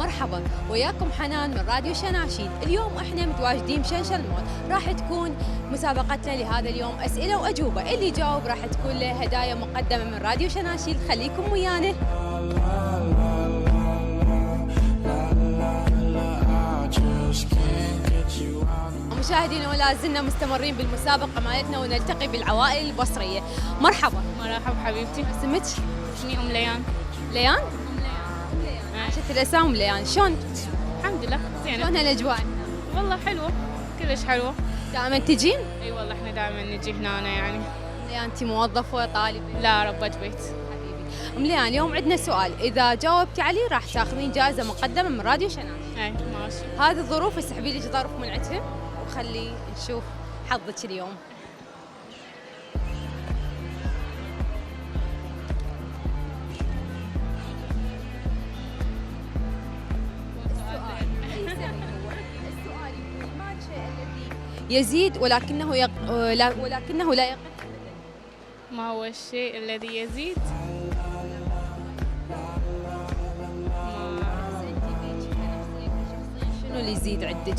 مرحبا، وياكم حنان من راديو شناشيد. اليوم احنا متواجدين بشنشل مول، راح تكون مسابقتنا لهذا اليوم اسئله واجوبه، اللي يجاوب راح تكون له هدايا مقدمه من راديو شناشيد. خليكم ويانا. مشاهدينا، ولا زلنا مستمرين بالمسابقه مالتنا ونلتقي بالعوائل البصريه. مرحبا. مرحبا حبيبتي. اسمك؟ اسمي ليان. ليان؟ ليان. عاشت الاسام ليان. شلون؟ الحمد لله زينة. شلون الاجواء؟ والله حلوة، كلش حلوة. دائما تجين؟ اي والله احنا دائما نجي هنا يعني. ليان انت موظفه طالبه؟ لا، ربة بيت. ليان اليوم عندنا سؤال، اذا جاوبتي عليه راح تاخذين جائزه مقدمه من راديو شناش. اي ماشي. هذه الظروف، اسحبي لي ظرف من عندهم وخلي نشوف حظك اليوم. السؤال يقول ما الشيء الذي يزيد ولكنه ولكنه لا يقل؟ ما هو الشيء الذي يزيد؟ شنو اللي يزيد عندك؟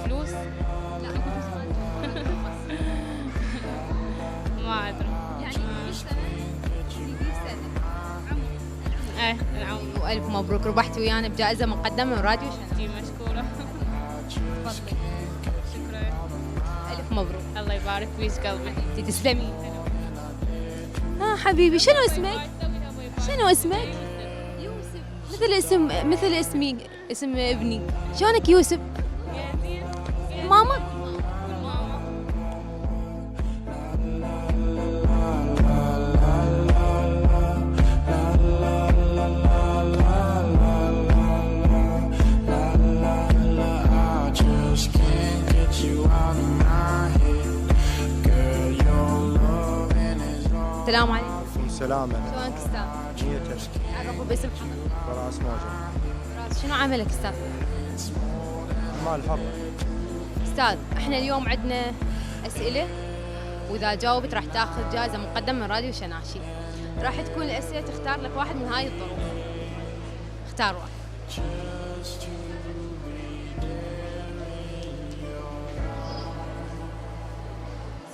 فلوس؟ ما ادري. يعني في سنة. ايه العمر. والف مبروك، ربحتي ويانا بجائزه مقدمه من راديو شناش. انتي مشكورة. تفضلي. شكرا. الف مبروك. الله يبارك فيك قلبي. انتي تسلمي. حبيبي، شنو اسمك؟ شنو اسمك؟ يوسف. مثل اسمي، اسم ابني. شلونك يوسف؟ ماما. السلام عليكم. السلام. شلونك استاذ؟ عرفوا باسم حضرتك. براس موجة. شنو عملك استاذ؟ مال حرة. استاذ احنا اليوم عندنا اسئله، واذا جاوبت راح تاخذ جائزه مقدمه من راديو شناشي. راح تكون الاسئله تختار لك واحد من هاي الظروف. اختار واحد.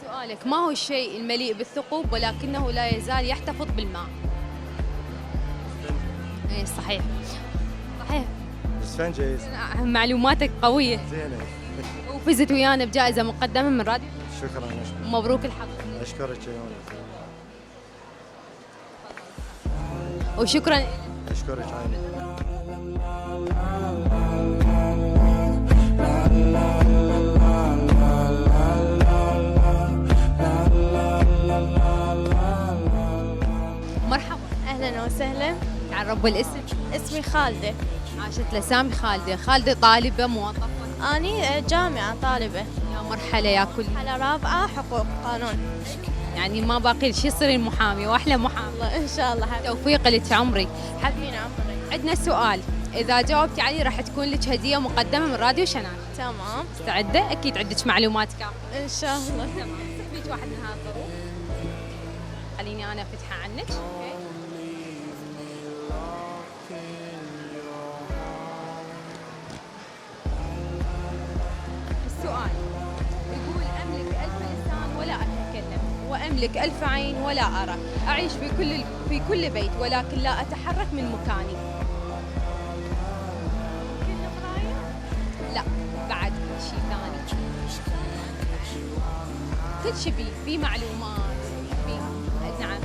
سؤالك، ما هو الشيء المليء بالثقوب ولكنه لا يزال يحتفظ بالماء؟ ايه صحيح. صحيح. اسفنجة. معلوماتك قويه. زينة. وفزت ويانا بجائزه مقدمه من راديو. شكرا. مبروك الحظ. اشكرك يا يونس. وشكرا. اشكرك عيني. مرحبا. أهلا وسهلا. تعرف بالاسم؟ اسمي خالدة. عاشت لسامي. خالدة طالبة موظفة؟ أني جامعة طالبة. يا مرحلة يا كل. مرحلة رابعة حقوق قانون. يعني ما باقي شي تصيرين محامية وأحلى محامية. الله إن شاء الله. توفيق لك عمري. حبيبي عمري. عندنا سؤال، إذا جاوبتي عليه راح تكون لك هدية مقدمة من راديو شنان. تمام. مستعدة؟ أكيد عندك معلومات كافية. إن شاء الله. تمام. سحبيك واحد من هذه الظروف. خليني أنا أفتحها عنك. أوكي. السؤال يقول أملك 1000 لسان ولا أتكلم، وأملك 1000 عين ولا أرى، أعيش في كل بيت ولكن لا أتحرك من مكاني. لا، بعد شيء ثاني. كل شيء في معلومات. في نعم.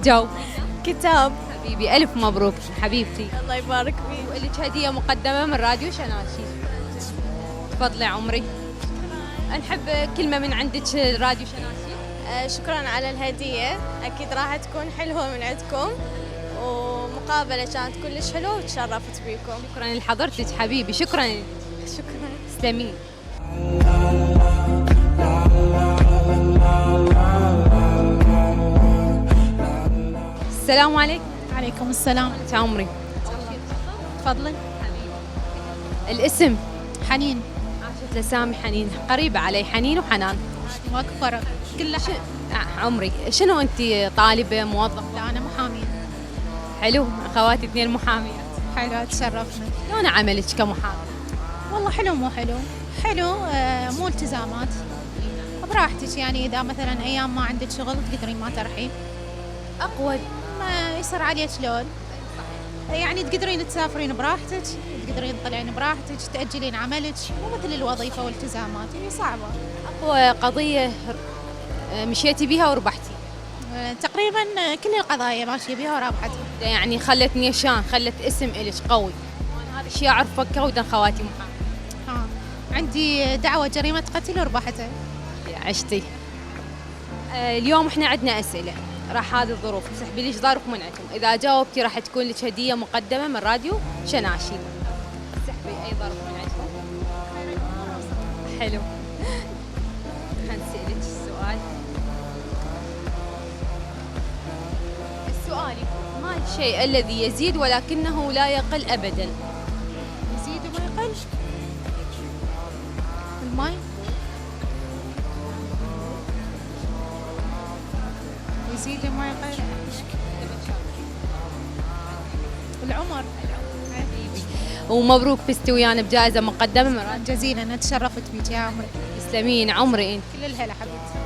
جاوب. كتاب. حبيبي ألف مبروك حبيبتي. الله يبارك فيك. ولك هدية مقدمة من راديو شناشي. تفضلي عمري. نحب كلمة من عندك راديو شناشي. شكرا على الهدية، أكيد راح تكون حلوة من عندكم، ومقابلة كانت كلش حلوة وتشرفت بيكم. شكرا لحضرتك حبيبي. شكرا. شكرا. تسلمين. السلام عليكم. عليكم السلام. عمري. تفضلي. الاسم؟ حنين. عاشت لسامي. حنين قريبة علي، حنين وحنان. ماكو فرق. كلها عمري. شنو انت، طالبة موظفة؟ لا انا محامي. محامية. حلو، اخواتي اثنين محاميات. حلو، تشرفنا. شلون عملك كمحامي؟ والله حلو مو حلو. حلو، مو التزامات براحتك، يعني إذا مثلا أيام ما عندك شغل تقدرين ما ترحين. اقوى ما يصير عليك لود، يعني تقدرين تسافرين براحتك، تقدرين تطلعين براحتك، تأجلين عملك، مو مثل الوظيفة والتزامات، هي صعبة. اقوى قضيه مشيتي بيها وربحتي؟ تقريبا كل القضايا ماشية بها ورابحتها. يعني خلت نيشان، خلت اسم إلك قوي. أنا هذا الشيء أعرفه كودا خواتي محامي. ها، عندي دعوة جريمة قتل وربحتها. يا عشتي. اليوم احنا عندنا أسئلة، راح هذه الظروف تسحبي لي جدارك منعكم، إذا جاوبتي راح تكون لك هدية مقدمة من راديو شناشيد. تسحبي أي ظرف منعكم. حلو. هنسألك السؤال. السؤال يقول ما الشيء الذي يزيد ولكنه لا يقل أبدا؟ يزيد وما يقل. الماء. يزيد وما يقل. العمر. ومبروك فزتي ويانا بجائزة مقدمة من راديو. جزيلا، أنا تشرفت بيك يا عمري. تسلمين عمري انت. كل الهلا حبيبتي.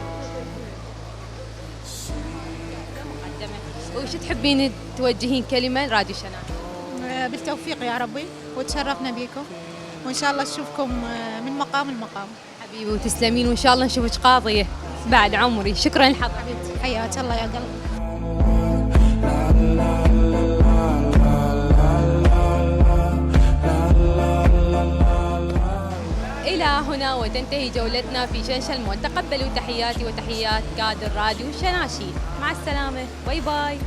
وش تحبين توجهين كلمة راديو شناشيد؟ بالتوفيق يا ربي، وتشرفنا بيكم، وإن شاء الله نشوفكم من مقام لمقام. حبيبي وتسلمين، وإن شاء الله نشوفك قاضية بعد عمري. شكرا لحضرتك. حبيبتي حياك الله يا قلبي. إلى هنا وتنتهي جولتنا في شنشل مود. تقبلوا تحياتي وتحيات كادر راديو شناشيد. مع السلامة، باي باي.